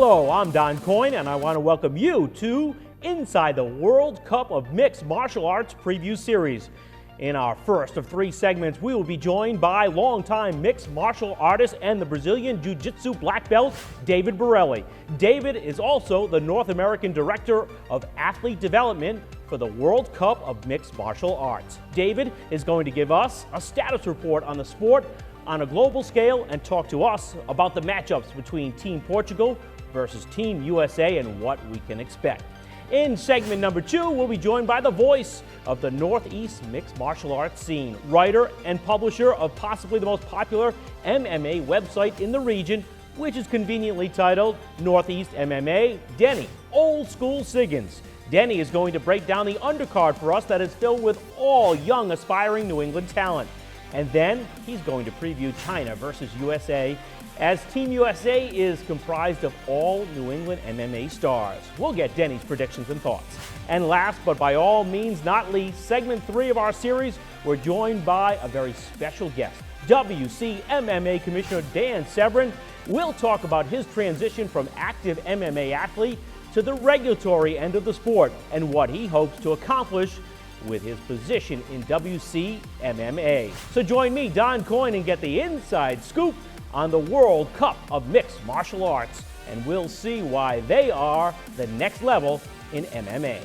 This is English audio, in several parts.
Hello, I'm Don Coyne, and I want to welcome you to Inside the World Cup of Mixed Martial Arts Preview Series. In our first of 3 segments, we will be joined by longtime mixed martial artist and the Brazilian Jiu-Jitsu black belt, David Borelli. David is also the North American Director of Athlete Development for the World Cup of Mixed Martial Arts. David is going to give us a status report on the sport on a global scale and talk to us about the matchups between Team Portugal versus Team USA and what we can expect. In segment number 2, we'll be joined by the voice of the Northeast mixed martial arts scene, writer and publisher of possibly the most popular MMA website in the region, which is conveniently titled North East MMA, Denny, Old School Siggins. Denny is going to break down the undercard for us that is filled with all young aspiring New England talent. And then he's going to preview China versus USA, as Team USA is comprised of all New England MMA stars. We'll get Denny's predictions and thoughts. And last, but by all means not least, segment 3 of our series, we're joined by a very special guest, WCMMA Commissioner Dan Severn. We'll talk about his transition from active MMA athlete to the regulatory end of the sport and what he hopes to accomplish with his position in WCMMA. So join me, Don Coyne, and get the inside scoop on the World Cup of Mixed Martial Arts, and we'll see why they are the next level in MMA.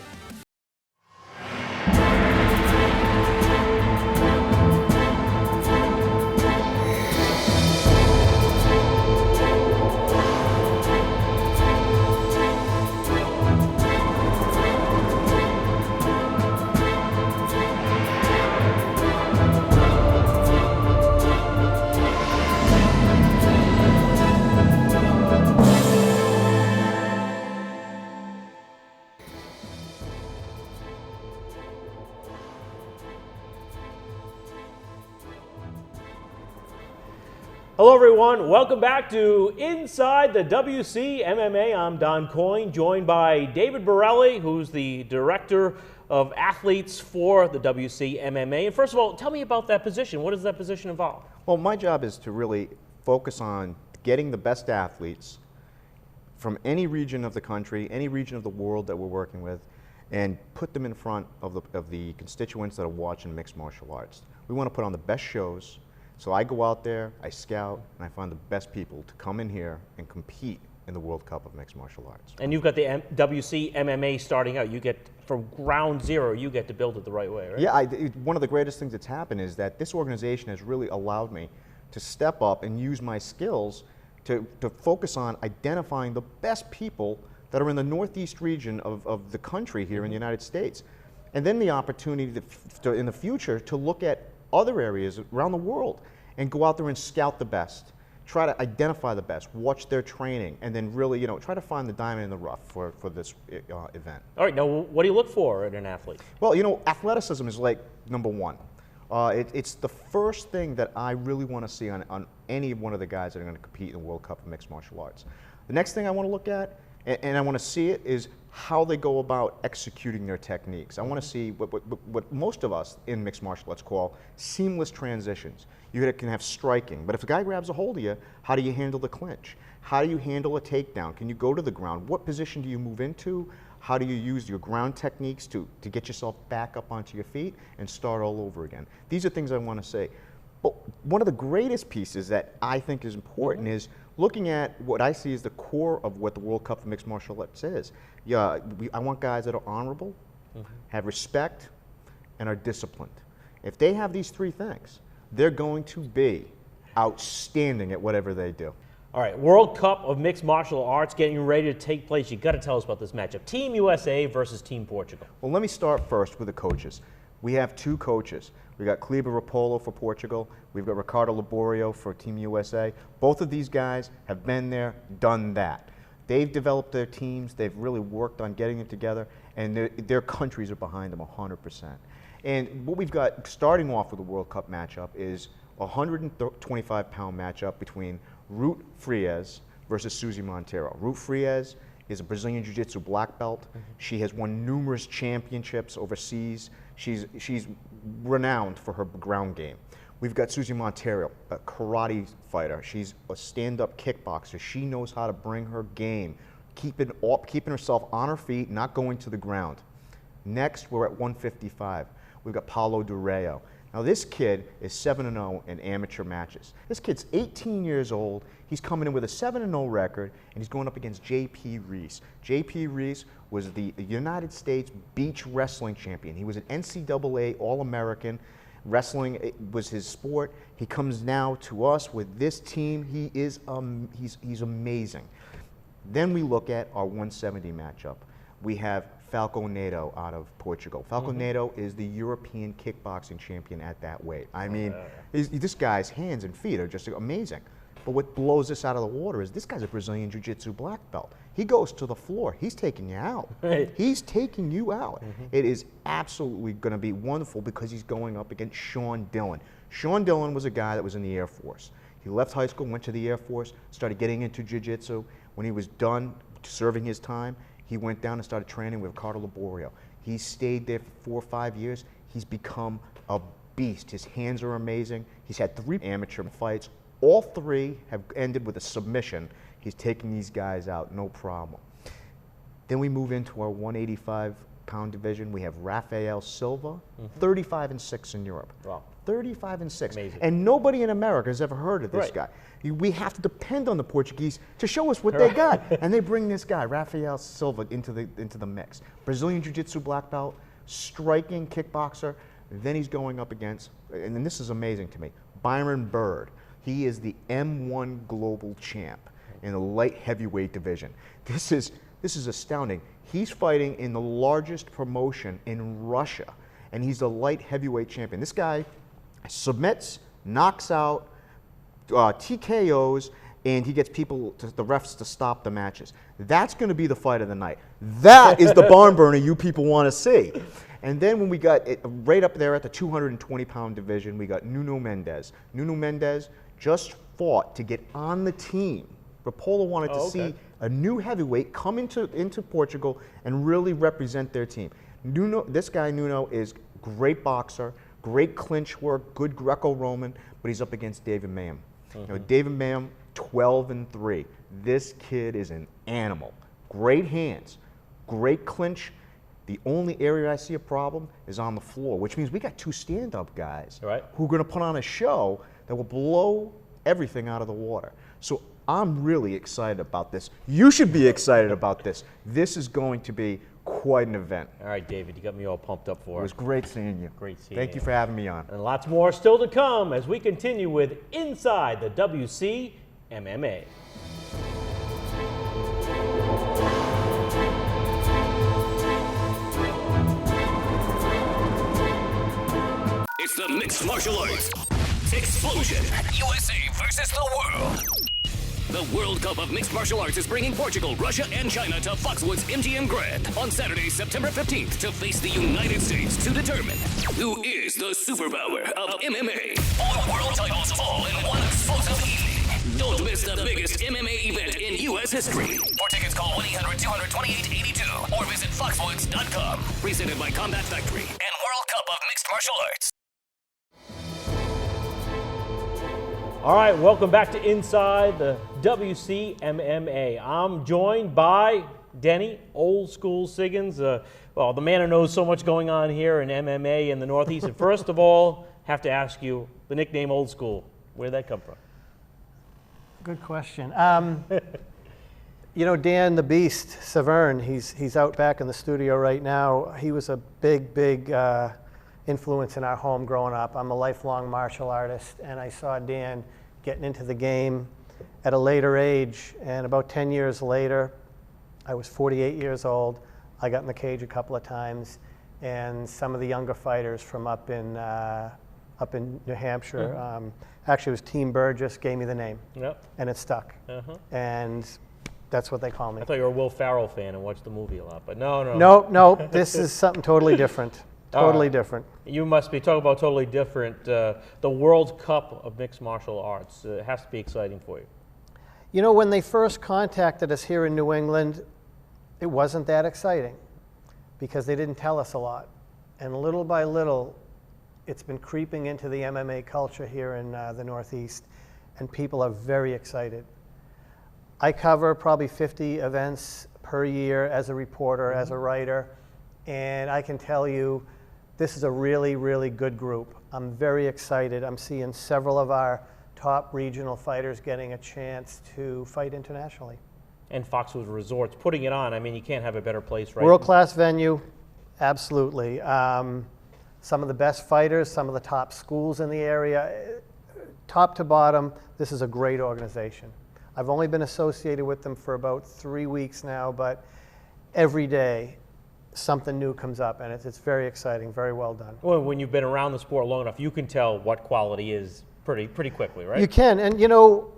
Hello everyone, welcome back to Inside the WCMMA. I'm Don Coyne, joined by David Borelli, who's the Director of Athletes for the WCMMA. And first of all, tell me about that position. What does that position involve? Well, my job is to really focus on getting the best athletes from any region of the country, any region of the world that we're working with, and put them in front of the constituents that are watching mixed martial arts. We want to put on the best shows. So I go out there, I scout, and I find the best people to come in here and compete in the World Cup of Mixed Martial Arts. And you've got the WCMMA starting out. You get, from ground zero, you get to build it the right way, right? Yeah, one of the greatest things that's happened is that this organization has really allowed me to step up and use my skills to focus on identifying the best people that are in the Northeast region of the country here in the United States. And then the opportunity to, in the future, to look at other areas around the world and go out there and scout the best, try to identify the best, watch their training, and then really, try to find the diamond in the rough for this event. All right, now what do you look for in an athlete? Well, athleticism is like number one. It's the first thing that I really want to see on any one of the guys that are going to compete in the World Cup of Mixed Martial Arts. The next thing I want to look at, and I want to see it, is how they go about executing their techniques. I want to see what most of us in mixed martial arts call seamless transitions. You can have striking, but if a guy grabs a hold of you, how do you handle the clinch? How do you handle a takedown? Can you go to the ground? What position do you move into? How do you use your ground techniques to get yourself back up onto your feet and start all over again? These are things I want to say. But one of the greatest pieces that I think is important is looking at what I see as the core of what the World Cup of Mixed Martial Arts is. I want guys that are honorable, have respect, and are disciplined. If they have these 3 things, they're going to be outstanding at whatever they do. All right, World Cup of Mixed Martial Arts getting ready to take place. You got to tell us about this matchup. Team USA versus Team Portugal. Well, let me start first with the coaches. We have 2 coaches. We got Kleber Repholo for Portugal. We've got Ricardo Liborio for Team USA. Both of these guys have been there, done that. They've developed their teams. They've really worked on getting it together, and their countries are behind them 100%. And what we've got starting off with the World Cup matchup is a 125-pound matchup between Ruth Frias versus Suzy Monteiro. Ruth Frias is a Brazilian Jiu-Jitsu black belt. She has won numerous championships overseas. She's renowned for her ground game. We've got Susie Montero, a karate fighter. She's a stand-up kickboxer. She knows how to bring her game, keeping herself on her feet, not going to the ground. Next, we're at 155. We've got Paulo Dureo. Now this kid is 7-0 in amateur matches. This kid's 18 years old. He's coming in with a 7-0 record, and he's going up against J.P. Reese. J.P. Reese was the United States beach wrestling champion. He was an NCAA All-American. Wrestling was his sport. He comes now to us with this team. He is he's amazing. Then we look at our 170 matchup. We have Falco Neto out of Portugal. Falco Neto is the European kickboxing champion at that weight. I mean, this guy's hands and feet are just amazing. But what blows this out of the water is this guy's a Brazilian Jiu-Jitsu black belt. He goes to the floor. He's taking you out. Right. He's taking you out. It is absolutely going to be wonderful because he's going up against Sean Dillon. Sean Dillon was a guy that was in the Air Force. He left high school, went to the Air Force, started getting into Jiu-Jitsu. When he was done serving his time, he went down and started training with Ricardo Liborio. He stayed there for 4 or 5 years. He's become a beast. His hands are amazing. He's had 3 amateur fights. All 3 have ended with a submission. He's taking these guys out, no problem. Then we move into our 185-pound division. We have Rafael Silva, 35-6 in Europe. Wow. 35-6. Amazing. And nobody in America has ever heard of this guy. We have to depend on the Portuguese to show us what they got. And they bring this guy, Rafael Silva, into the mix. Brazilian Jiu-Jitsu black belt, striking kickboxer. Then he's going up against, and this is amazing to me, Byron Bird. He is the M1 global champ in the light heavyweight division. This is astounding. He's fighting in the largest promotion in Russia, and he's the light heavyweight champion. This guy submits, knocks out, TKOs, and he gets the refs to stop the matches. That's going to be the fight of the night. That is the barn burner you people want to see. And then when we got it right up there at the 220-pound division, we got Nuno Mendes. Nuno Mendes just fought to get on the team. Repholo wanted to see a new heavyweight come into Portugal and really represent their team. This guy, Nuno, is great boxer, great clinch work, good Greco-Roman, but he's up against David Mayhem. You know, David Mayhem, 12-3. This kid is an animal. Great hands, great clinch. The only area I see a problem is on the floor, which means we got 2 stand-up guys who are going to put on a show that will blow everything out of the water. So I'm really excited about this. You should be excited about this. This is going to be quite an event. All right, David, you got me all pumped up for it. It was great seeing you. Great seeing you. Thank you for having me on. And lots more still to come as we continue with Inside the WCMMA. It's the mixed martial arts explosion. USA versus the world. The World Cup of Mixed Martial Arts is bringing Portugal, Russia, and China to Foxwoods MGM Grand on Saturday, September 15th to face the United States to determine who is the superpower of MMA. 4 world titles all in one explosive evening. Don't miss the biggest MMA event in U.S. history. For tickets, call 1-800-200-2882 or visit foxwoods.com. Presented by Combat Factory and World Cup of Mixed Martial Arts. All right, welcome back to Inside the WCMMA. I'm joined by Denny, old school Siggins. Well, the man who knows so much going on here in MMA in the Northeast. And first of all, have to ask you, the nickname Old School, where did that come from? Good question. You know, Dan the Beast, Severn, he's out back in the studio right now. He was a big influence in our home growing up. I'm a lifelong martial artist, and I saw Dan getting into the game at a later age, and about 10 years later, I was 48 years old. I got in the cage a couple of times, and some of the younger fighters from up in New Hampshire, actually it was Team Burgess, gave me the name, and it stuck, and that's what they call me. I thought you were a Will Ferrell fan and watched the movie a lot, but no. No, this is something totally different. Totally different. You must be talking about totally different. The World Cup of Mixed Martial Arts has to be exciting for you. You know, when they first contacted us here in New England, it wasn't that exciting because they didn't tell us a lot. And little by little, It's been creeping into the MMA culture here in the Northeast, and people are very excited. I cover probably 50 events per year as a reporter, as a writer, and I can tell you this is a really, really good group. I'm very excited. I'm seeing several of our top regional fighters getting a chance to fight internationally. And Foxwoods Resorts putting it on. I mean, you can't have a better place, right? World-class venue, absolutely. Some of the best fighters, some of the top schools in the area. Top to bottom, this is a great organization. I've only been associated with them for about 3 weeks now, but every day something new comes up, and it's very exciting, very well done. Well, when you've been around the sport long enough, you can tell what quality is pretty quickly, right? You can, and you know,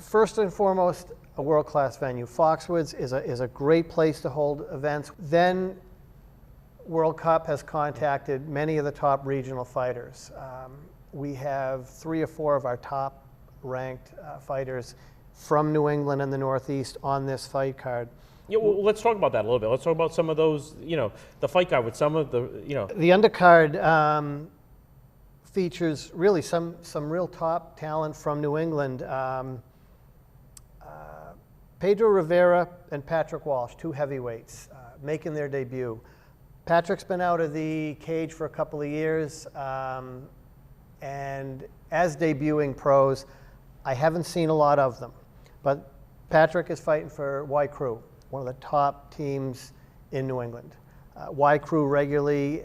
first and foremost, a world-class venue. Foxwoods is a great place to hold events. Then World Cup has contacted many of the top regional fighters. We have 3 or 4 of our top ranked fighters from New England and the Northeast on this fight card. Yeah, well, let's talk about that a little bit. Let's talk about some of those, you know, the fight card with some of the, you know. The undercard features really some real top talent from New England. Pedro Rivera and Patrick Walsh, 2 heavyweights, making their debut. Patrick's been out of the cage for a couple of years, and as debuting pros, I haven't seen a lot of them. But Patrick is fighting for Y Crew, one of the top teams in New England. Y Crew regularly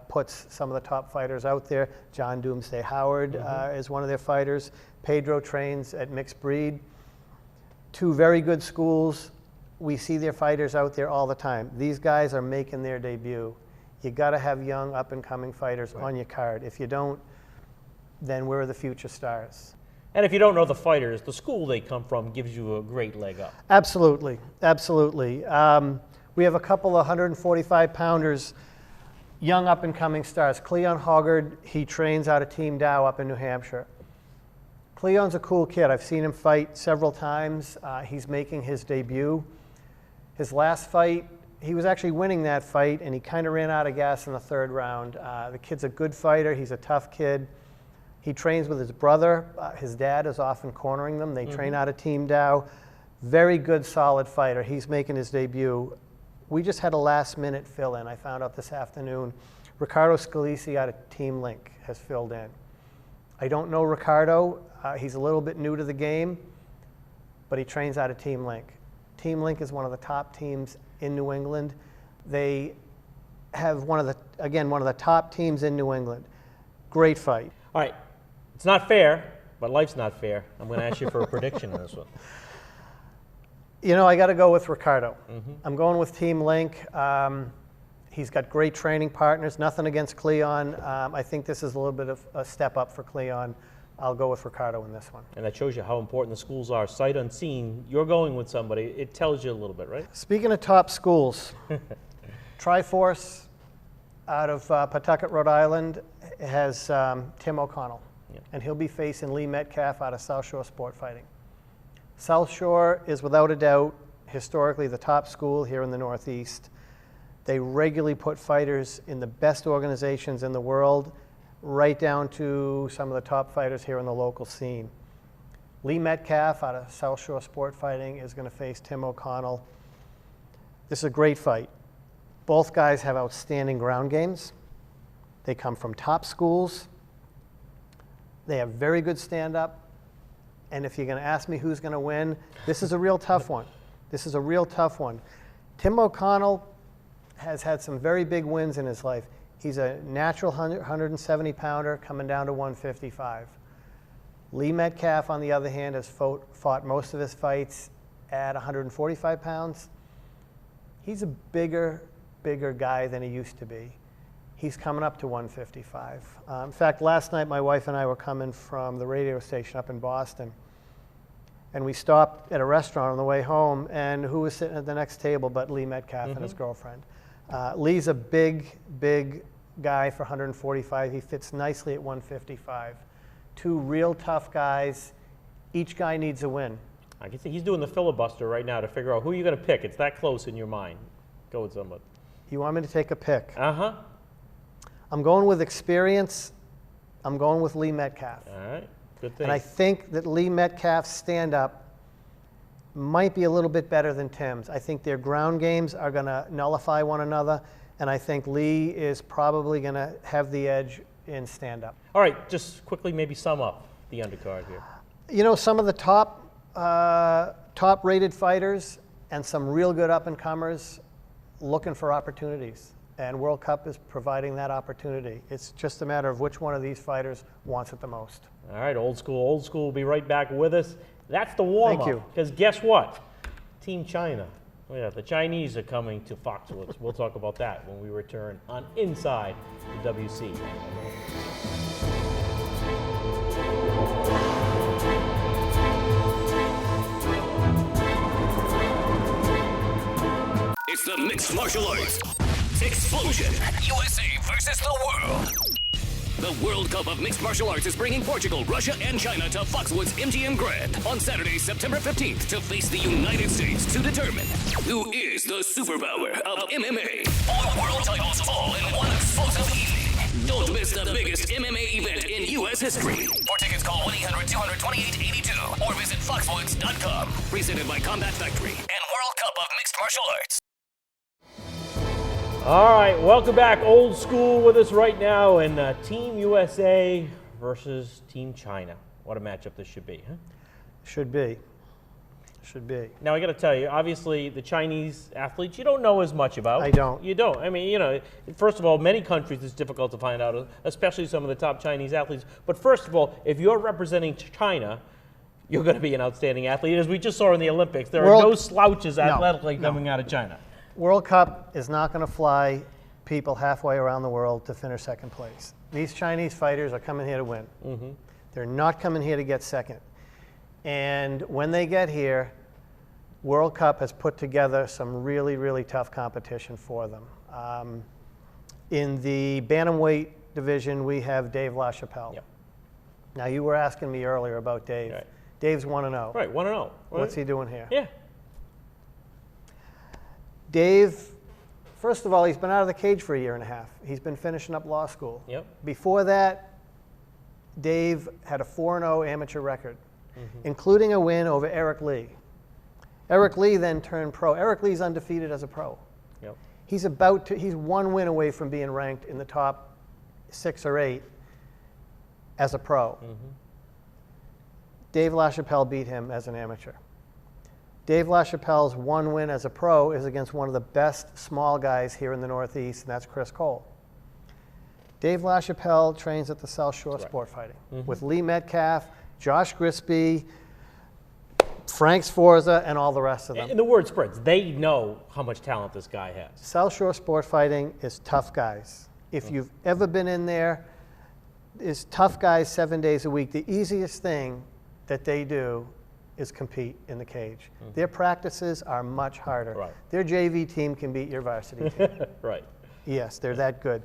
puts some of the top fighters out there. John Doomsday Howard is one of their fighters. Pedro trains at Mixed Breed. 2 very good schools. We see their fighters out there all the time. These guys are making their debut. You got to have young, up-and-coming fighters on your card. If you don't, then where are the future stars? And if you don't know the fighters, the school they come from gives you a great leg up. Absolutely, absolutely. We have a couple of 145-pounders, young up-and-coming stars. Cleon Hoggard, he trains out of Team Dow up in New Hampshire. Cleon's a cool kid. I've seen him fight several times. He's making his debut. His last fight, he was actually winning that fight, and he kind of ran out of gas in the 3rd round. The kid's a good fighter. He's a tough kid. He trains with his brother. His dad is often cornering them. They train out of Team Dow. Very good, solid fighter. He's making his debut. We just had a last-minute fill-in. I found out this afternoon. Ricardo Scalisi out of Team Link has filled in. I don't know Ricardo. He's a little bit new to the game, but he trains out of Team Link. Team Link is one of the top teams in New England. They have one of the top teams in New England. Great fight. All right, it's not fair, but life's not fair. I'm going to ask you for a prediction on this one. You know, I got to go with Ricardo. I'm going with Team Link. He's got great training partners. Nothing against Cleon. I think this is a little bit of a step up for Cleon. I'll go with Ricardo in this one. And that shows you how important the schools are. Sight unseen, you're going with somebody. It tells you a little bit, right? Speaking of top schools, Triforce out of Pawtucket, Rhode Island, has Tim O'Connell. Yeah. And he'll be facing Lee Metcalf out of South Shore Sport Fighting. South Shore is without a doubt historically the top school here in the Northeast. They regularly put fighters in the best organizations in the world, right down to some of the top fighters here in the local scene. Lee Metcalf out of South Shore Sport Fighting is going to face Tim O'Connell. This is a great fight. Both guys have outstanding ground games. They come from top schools. They have very good stand-up. And if you're going to ask me who's going to win, this is a real tough one. This is a real tough one. Tim O'Connell has had some very big wins in his life. He's a natural 170-pounder coming down to 155. Lee Metcalf, on the other hand, has fought most of his fights at 145 pounds. He's a bigger guy than he used to be. He's coming up to 155. In fact, last night my wife and I were coming from the radio station up in Boston, and we stopped at a restaurant on the way home, and who was sitting at the next table but Lee Metcalf and his girlfriend. Lee's a big guy for 145. He fits nicely at 155. 2 real tough guys. Each guy needs a win. I can see he's doing the filibuster right now to figure out who you're going to pick. It's that close in your mind. Go with somebody. You want me to take a pick? Uh-huh. I'm going with experience. I'm going with Lee Metcalf. All right, good thing. And I think that Lee Metcalf's stand-up might be a little bit better than Tim's. I think their ground games are going to nullify one another, and I think Lee is probably going to have the edge in stand-up. All right, just quickly maybe sum up the undercard here. You know, some of the top-rated fighters and some real good up-and-comers looking for opportunities. And World Cup is providing that opportunity. It's just a matter of which one of these fighters wants it the most. All right, Old School will be right back with us. That's the warm-up. Thank you. Because guess what? Team China. Oh yeah, the Chinese are coming to Foxwoods. We'll talk about that when we return on Inside the WCMMA. It's the mixed martial arts explosion. USA versus the world. The World Cup of Mixed Martial Arts is bringing Portugal, Russia, and China to Foxwoods MGM Grand on Saturday, September 15th to face the United States to determine who is the superpower of MMA. 4 world titles all in one explosive evening. Don't miss the biggest MMA event in U.S. history. For tickets, call 1-800-200-2882 or visit foxwoods.com. Presented by Combat Factory and World Cup of Mixed Martial Arts. All right, welcome back. Old School with us right now, and Team USA versus Team China. What a matchup this should be, huh? Should be. Should be. Now, I got to tell you, obviously, the Chinese athletes, you don't know as much about. I don't. You don't. I mean, you know, first of all, many countries it's difficult to find out, especially some of the top Chinese athletes. But first of all, if you're representing China, you're going to be an outstanding athlete. As we just saw in the Olympics, there are no slouches athletically coming out of China. World Cup is not going to fly people halfway around the world to finish second place. These Chinese fighters are coming here to win. Mm-hmm. They're not coming here to get second. And when they get here, World Cup has put together some really, really tough competition for them. In the bantamweight division, we have Dave LaChapelle. Yep. Now, you were asking me earlier about Dave. Right. Dave's 1-0. Right, 1-0. What's he doing here? Yeah. Dave, first of all, he's been out of the cage for 1.5 years. He's been finishing up law school. Yep. Before that, Dave had a 4-0 amateur record, including a win over Eric Lee. Eric Lee then turned pro. Eric Lee's undefeated as a pro. Yep. He's one win away from being ranked in the top 6 or 8 as a pro. Dave LaChapelle beat him as an amateur. Dave LaChapelle's one win as a pro is against one of the best small guys here in the Northeast, and that's Chris Cole. Dave LaChapelle trains at the South Shore Sport Fighting with Lee Metcalf, Josh Grisby, Frank Sforza, and all the rest of them. And the word spreads. They know how much talent this guy has. South Shore Sport Fighting is tough guys. If you've ever been in there, it's tough guys 7 days a week. The easiest thing that they do is compete in the cage. Their practices are much harder. Right. Their JV team can beat your varsity team. Right. Yes, they're that good.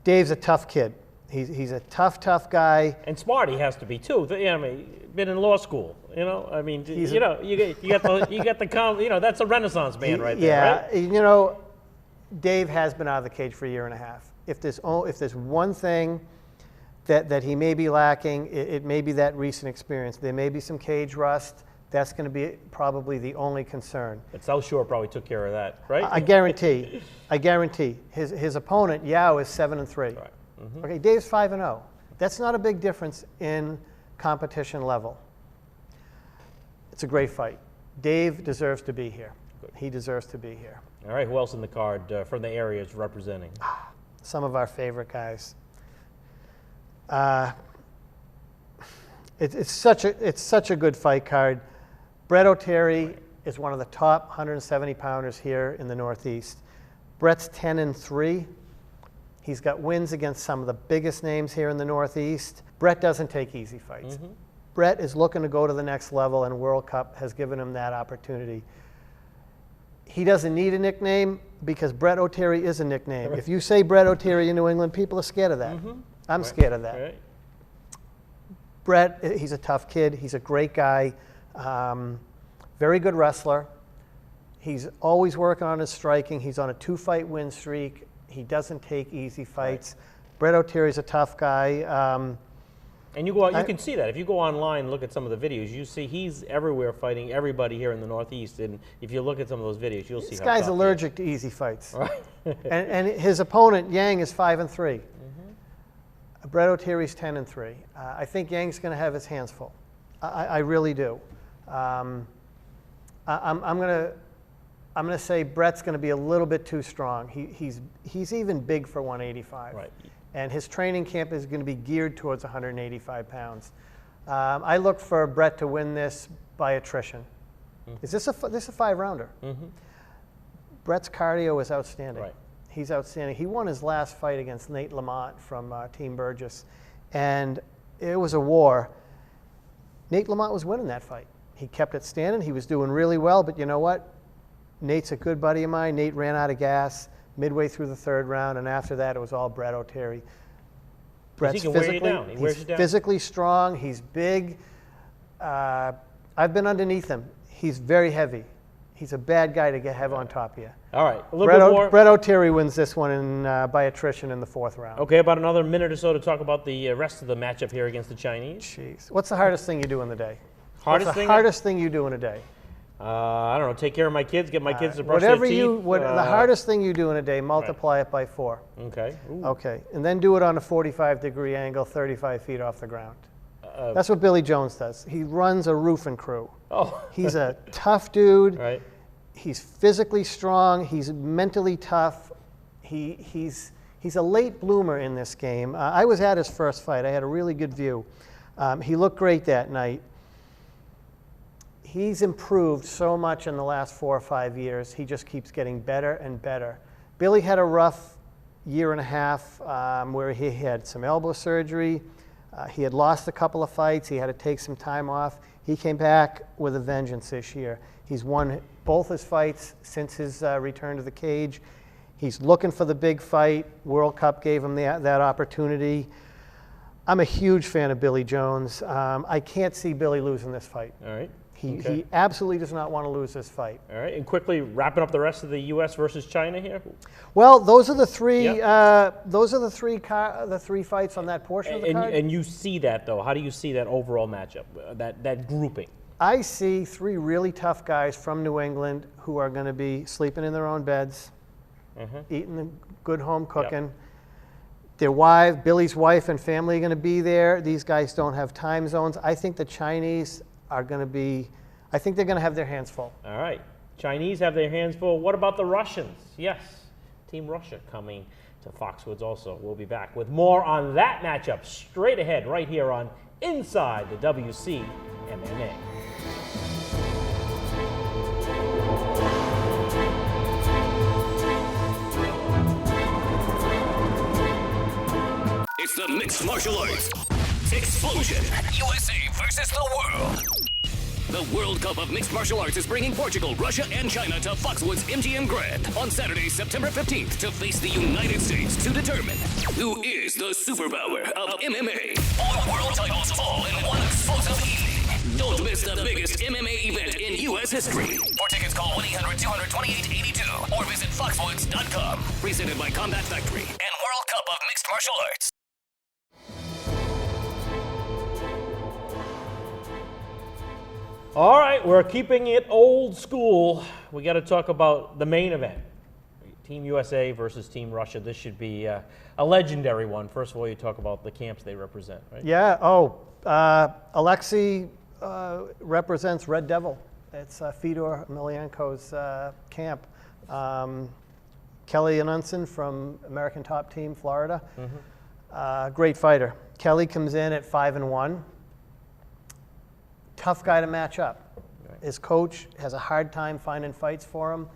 Dave's a tough kid. He's a tough guy. And smart he has to be too. I mean, been in law school. You know, I mean, you got the that's a Renaissance man right there. Yeah, right? You know, Dave has been out of the cage for 1.5 years. If there's one thing that he may be lacking, it may be that recent experience. There may be some cage rust. That's going to be probably the only concern. But South Shore probably took care of that, right? I guarantee. His opponent, Yao, is 7-3. Right. Okay, Dave's 5-0. That's not a big difference in competition level. It's a great fight. Dave deserves to be here. Good. He deserves to be here. All right, who else in the card from the area is representing? Some of our favorite guys. It's such a good fight card. Brett O'Terry is one of the top 170-pounders here in the Northeast. Brett's 10-3. He's got wins against some of the biggest names here in the Northeast. Brett doesn't take easy fights. Brett is looking to go to the next level, and World Cup has given him that opportunity. He doesn't need a nickname because Brett O'Terry is a nickname. Right. If you say Brett O'Terry in New England, people are scared of that. I'm scared of that. Right. Brett, he's a tough kid. He's a great guy. Very good wrestler. He's always working on his striking. He's on a 2-fight win streak. He doesn't take easy fights. Brett O'Terry's a tough guy. And you go out, you can see that. If you go online and look at some of the videos, you see he's everywhere fighting everybody here in the Northeast. And if you look at some of those videos, you'll see this how guy's tough he allergic to easy fights. Right. and his opponent, Yang, is 5-3. Brett O'Terry's 10-3. I think Yang's going to have his hands full. I really do. I'm going to say Brett's going to be a little bit too strong. He's even big for 185. Right. And his training camp is going to be geared towards 185 pounds. I look for Brett to win this by attrition. Is this a 5-rounder? Brett's cardio is outstanding. Right. He's outstanding. He won his last fight against Nate Lamont from Team Burgess, and it was a war. Nate Lamont was winning that fight. He kept it standing. He was doing really well, but you know what? Nate's a good buddy of mine. Nate ran out of gas midway through the 3rd round, and after that, it was all Brett O'Terry. Brett's physically strong. He's big. I've been underneath him. He's very heavy. He's a bad guy to have on top of you. All right, a little bit more. Brett O'Terry wins this one by attrition in the 4th round. Okay, about another minute or so to talk about the rest of the matchup here against the Chinese. Jeez. What's the hardest thing you do in the day? Hardest thing you do in a day? I don't know, take care of my kids, get my kids to brush their teeth. The hardest thing you do in a day, multiply it by 4. Okay. Ooh. Okay, and then do it on a 45-degree angle, 35 feet off the ground. That's what Billy Jones does. He runs a roofing crew. Oh. He's a tough dude. Right. He's physically strong. He's mentally tough. He's a late bloomer in this game. I was at his first fight. I had a really good view. He looked great that night. He's improved so much in the last 4 or 5 years. He just keeps getting better and better. Billy had a rough year and a half where he had some elbow surgery. He had lost a couple of fights. He had to take some time off. He came back with a vengeance this year. He's won both his fights since his return to the cage. He's looking for the big fight. World Cup gave him that opportunity. I'm a huge fan of Billy Jones. I can't see Billy losing this fight. All right. He absolutely does not want to lose this fight. All right, and quickly wrapping up the rest of the U.S. versus China here. Well, those are the three. Yep. Those are the three fights on that portion of the card. And you see that though. How do you see that overall matchup? That grouping. I see 3 really tough guys from New England who are going to be sleeping in their own beds, eating the good home cooking. Yep. Billy's wife and family are going to be there. These guys don't have time zones. I think the Chinese are going to be, I think they're going to have their hands full. All right. Chinese have their hands full. What about the Russians? Yes. Team Russia coming to Foxwoods also. We'll be back with more on that matchup straight ahead right here on Inside the WCMMA. It's the mixed martial arts explosion. USA versus the world. The World Cup of Mixed Martial Arts is bringing Portugal, Russia, and China to Foxwoods MGM Grand on Saturday, September 15th to face the United States to determine who is the superpower of MMA. 4 world titles all in one explosive evening. Don't miss the biggest MMA event in U.S. history. For tickets, call 1-800-200-2882 or visit foxwoods.com. Presented by Combat Factory and World Cup of Mixed Martial Arts. All right, we're keeping it old school. We got to talk about the main event. Team USA versus Team Russia. This should be a legendary one. First of all, you talk about the camps they represent, right? Yeah, Alexei represents Red Devil. It's Fedor Emelianenko's camp. Kelly Anunson from American Top Team, Florida. Great fighter. Kelly comes in at 5-1. Tough guy to match up. Right. His coach has a hard time finding fights for him,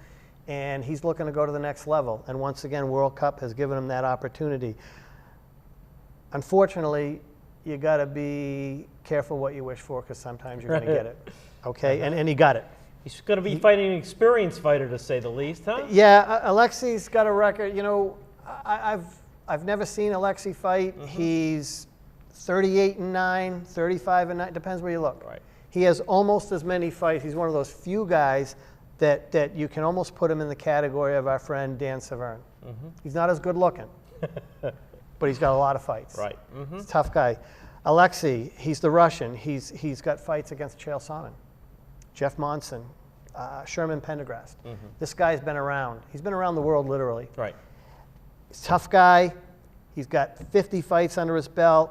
and he's looking to go to the next level. And once again, World Cup has given him that opportunity. Unfortunately, you got to be careful what you wish for, because sometimes you're going to get it. Okay, and he got it. He's going to be fighting an experienced fighter, to say the least, huh? Yeah, Alexei's got a record. You know, I've never seen Alexei fight. He's 38-9, 35-9, depends where you look. Right. He has almost as many fights. He's one of those few guys that you can almost put him in the category of our friend Dan Severn. He's not as good looking, but he's got a lot of fights. Right. He's a tough guy. Alexei, he's the Russian. He's got fights against Chael Sonnen, Jeff Monson, Sherman Pendergrast. This guy's been around. He's been around the world literally. Right. He's a tough guy. He's got 50 fights under his belt.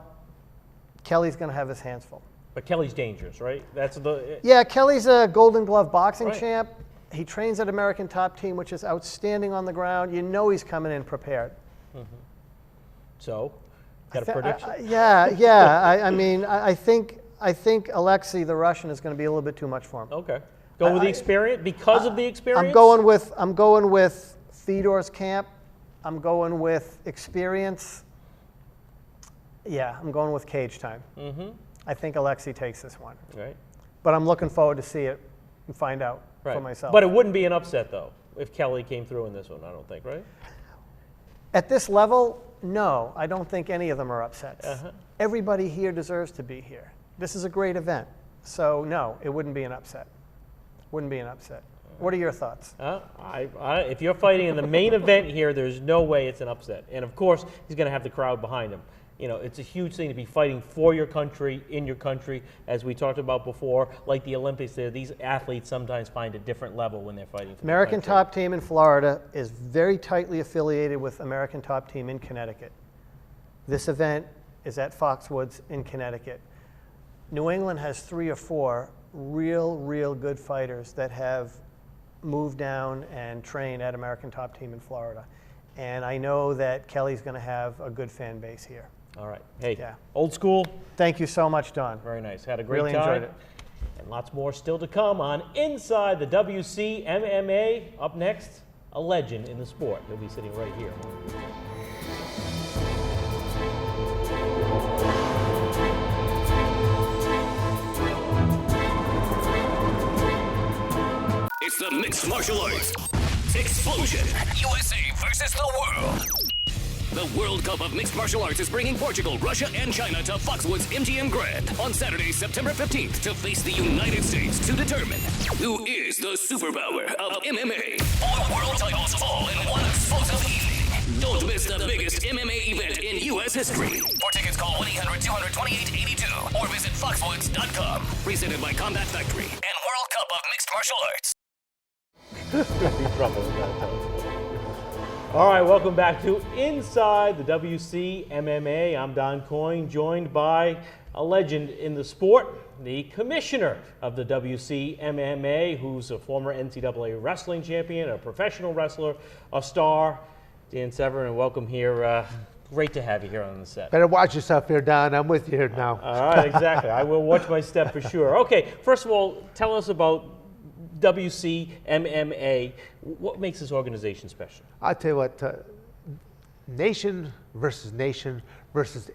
Kelly's going to have his hands full. But Kelly's dangerous, right? That's the. Yeah, Kelly's a Golden Glove boxing Right. champ. He trains at American Top Team, which is outstanding on the ground. You know he's coming in prepared. So, got a prediction? I mean, I think Alexei, the Russian, is going to be a little bit too much for him. Okay. Go with the experience because of the experience. I'm going with Fedor's camp. I'm going with experience. Yeah, I'm going with cage time. I think Alexei takes this one. Right. But I'm looking forward to see it and find out for myself. But it wouldn't be an upset though if Kelly came through in this one. I don't think, right? At this level, no, I don't think any of them are upsets. Everybody here deserves to be here. This is a great event. So no, it wouldn't be an upset. Wouldn't be an upset. What are your thoughts? If you're fighting in the main event here, there's no way it's an upset. And of course, he's going to have the crowd behind him. You know, it's a huge thing to be fighting for your country, in your country, as we talked about before. Like the Olympics, these athletes sometimes find a different level when they're fighting for American their country. Top Team in Florida is very tightly affiliated with American Top Team in Connecticut. This event is at Foxwoods in Connecticut. New England has 3 or 4 real good fighters that have moved down and trained at American Top Team in Florida. And I know that Kelly's going to have a good fan base here. All right. Hey, Yeah. old school. Thank you so much, Don. Very nice. Had a great Really time. enjoyed it. And lots more still to come on Inside the WCMMA. Up next, a legend in the sport. He'll be sitting right here. It's the mixed martial arts explosion. USA versus the world. The World Cup of Mixed Martial Arts is bringing Portugal, Russia, and China to Foxwoods MGM Grand on Saturday, September 15th to face the United States to determine who is the superpower of MMA. 4 world titles all in one explosive evening. Don't miss the biggest MMA event in U.S. history. For tickets, call 1-800-200-2882 or visit foxwoods.com. Presented by Combat Factory and World Cup of Mixed Martial Arts. All right, welcome back to Inside the WCMMA. I'm Don Coyne, joined by a legend in the sport, the commissioner of the WCMMA, who's a former NCAA wrestling champion, a professional wrestler, a star, Dan Severn, and welcome here. Great to have you here on the set. Better watch yourself here, Don. I'm with you here now. All right, exactly. I will watch my step for sure. Okay, first of all, tell us about WCMMA. What makes this organization special? I'll tell you what, nation versus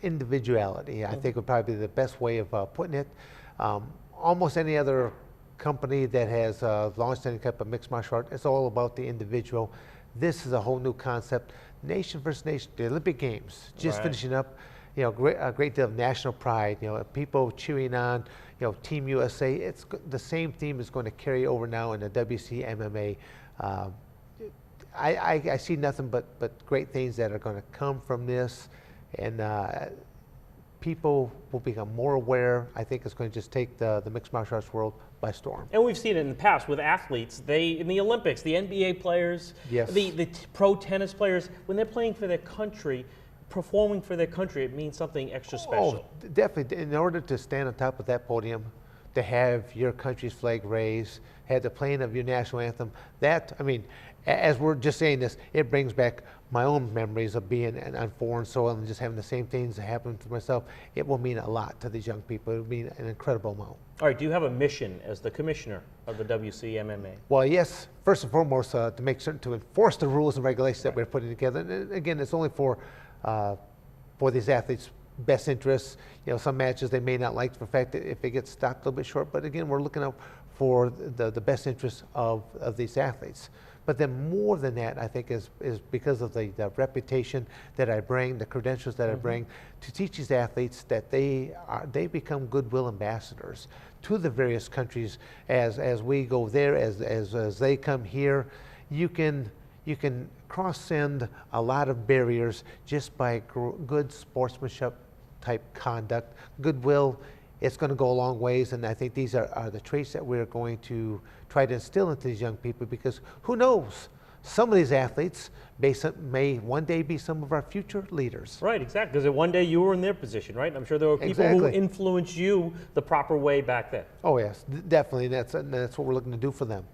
individuality, I think would probably be the best way of putting it. Almost any other company that has launched any type of mixed martial art, it's all about the individual. This is a whole new concept. Nation versus nation, the Olympic Games, just finishing up, you know, a great deal of national pride, you know, people cheering on, you know, Team USA. It's the same theme is going to carry over now in the WCMMA. I see nothing but great things that are going to come from this, and people will become more aware. I think it's going to just take the mixed martial arts world by storm. And we've seen it in the past with athletes. In the Olympics, the NBA players, Yes. the pro tennis players, when they're playing for their country, performing for their country, it means something extra special. Oh, definitely. In order to stand on top of that podium, to have your country's flag raised, have the playing of your national anthem, that, I mean, as we're just saying this, it brings back my own memories of being on foreign soil and just having the same things that happened to myself. It will mean a lot to these young people. It will mean an incredible amount. All right, do you have a mission as the commissioner of the WCMMA? Well, yes, first and foremost, to make certain to enforce the rules and regulations that we're putting together. And again, it's only for these athletes' best interests. You know, some matches they may not like the fact that if it gets stopped a little bit short, but again, we're looking out for the best interests of these athletes. But then more than that, I think, is because of the reputation that I bring, the credentials that I bring, to teach these athletes that they become goodwill ambassadors to the various countries as we go there, as they come here. You can cross-send a lot of barriers just by good sportsmanship type conduct, goodwill. It's going to go a long ways, and I think these are the traits that we're going to try to instill into these young people, because who knows, some of these athletes may one day be some of our future leaders. Right, exactly, because one day you were in their position, right? I'm sure there were people who influenced you the proper way back then. Oh yes, definitely, that's what we're looking to do for them.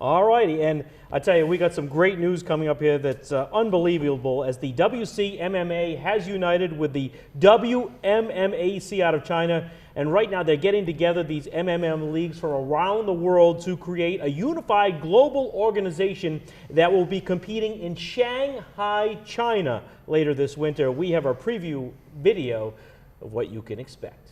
All righty, and I tell you, we got some great news coming up here that's unbelievable, as the WCMMA has united with the WMMAC out of China, and right now they're getting together these MMM leagues from around the world to create a unified global organization that will be competing in Shanghai, China later this winter. We have a preview video of what you can expect.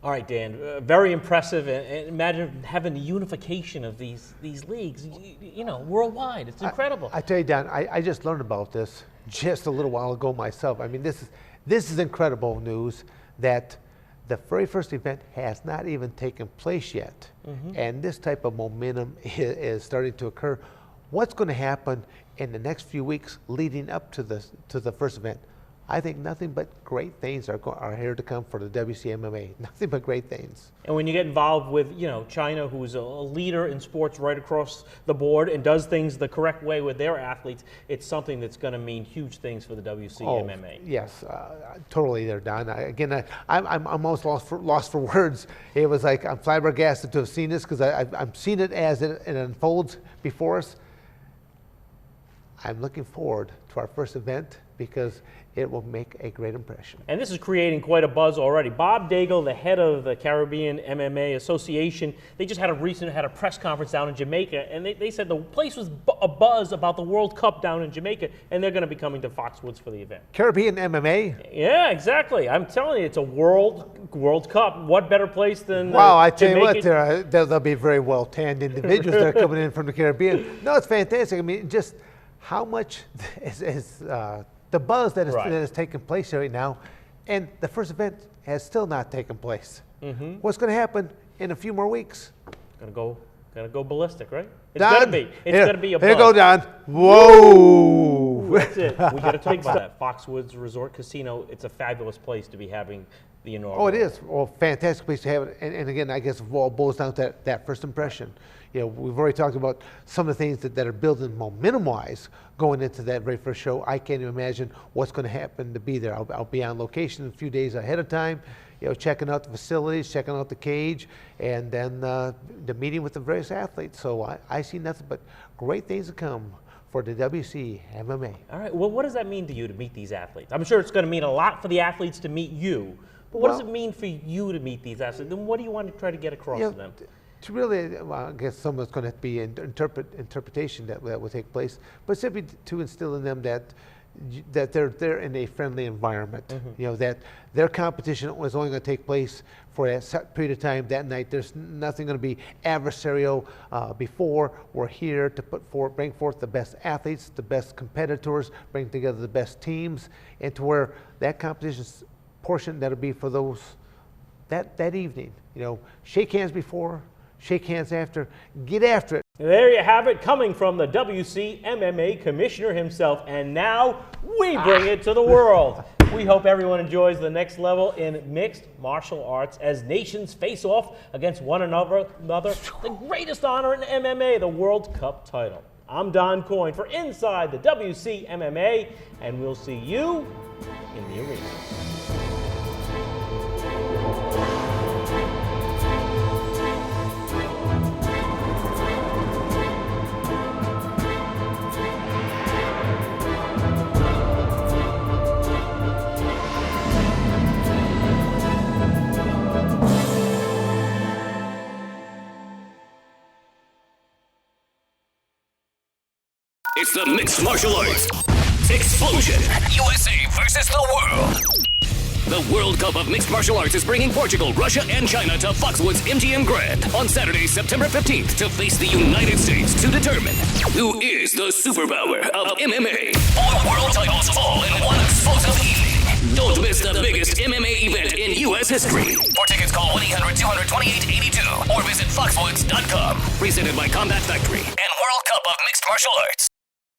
All right, Dan, very impressive, and imagine having the unification of these leagues, you know, worldwide. It's incredible. I tell you, Dan, I just learned about this just a little while ago myself. I mean, this is incredible news that the very first event has not even taken place yet, and this type of momentum is starting to occur. What's going to happen in the next few weeks leading up to the first event? I think nothing but great things are here to come for the WCMMA. Nothing but great things. And when you get involved with, you know, China, who's a leader in sports right across the board and does things the correct way with their athletes, it's something that's going to mean huge things for the WCMMA. Oh, yes, totally there, Don. I'm almost lost for words. It was like I'm flabbergasted to have seen this, because I'm seeing it as it unfolds before us. I'm looking forward to our first event, because it will make a great impression. And this is creating quite a buzz already. Bob Daigle, the head of the Caribbean MMA Association, they just had a press conference down in Jamaica, and they said the place was a buzz about the World Cup down in Jamaica, and they're going to be coming to Foxwoods for the event. Caribbean MMA? Yeah, exactly. I'm telling you, it's a World Cup. What better place than wow, I tell you what, they'll be very well-tanned individuals that are coming in from the Caribbean. No, it's fantastic. I mean, just how much is the buzz that is taking place right now, and the first event has still not taken place. What's going to happen in a few more weeks? Gonna go ballistic, right? It's gonna be. It's gonna be a buzz. Here you go, Don. Whoa! That's it. We got to talk about that. Foxwoods Resort Casino. It's a fabulous place to be having the inaugural. Oh, it is. Well, fantastic place to have it. And again, I guess it all boils down to that first impression. You know, we've already talked about some of the things that are building momentum-wise going into that very first show. I can't even imagine what's going to happen to be there. I'll be on location a few days ahead of time, you know, checking out the facilities, checking out the cage, and then the meeting with the various athletes. So I see nothing but great things to come for the WCMMA. All right, well, what does that mean to you to meet these athletes? I'm sure it's going to mean a lot for the athletes to meet you, but what does it mean for you to meet these athletes? And what do you want to try to get across to them? To really, I guess some of it's going to be interpretation that will take place, but simply to instill in them that they're in a friendly environment. You know, that their competition was only going to take place for a set period of time that night. There's nothing going to be adversarial before. We're here to bring forth the best athletes, the best competitors, bring together the best teams, and to where that competition portion that'll be for those that evening. You know, shake hands before, shake hands after, get after it. There you have it, coming from the WCMMA Commissioner himself, and now we bring it to the world. We hope everyone enjoys the next level in mixed martial arts as nations face off against one another. The greatest honor in MMA, the World Cup title. I'm Don Coyne for Inside the WCMMA, and we'll see you in the arena. It's the mixed martial arts explosion. USA versus the world. The World Cup of Mixed Martial Arts is bringing Portugal, Russia, and China to Foxwoods MGM Grand on Saturday, September 15th to face the United States to determine who is the superpower of MMA. 4 world titles all in one explosive evening. Don't miss the biggest MMA event in U.S. history. For tickets, call 1-800-200-2882 or visit foxwoods.com. Presented by Combat Factory and World Cup of Mixed Martial Arts.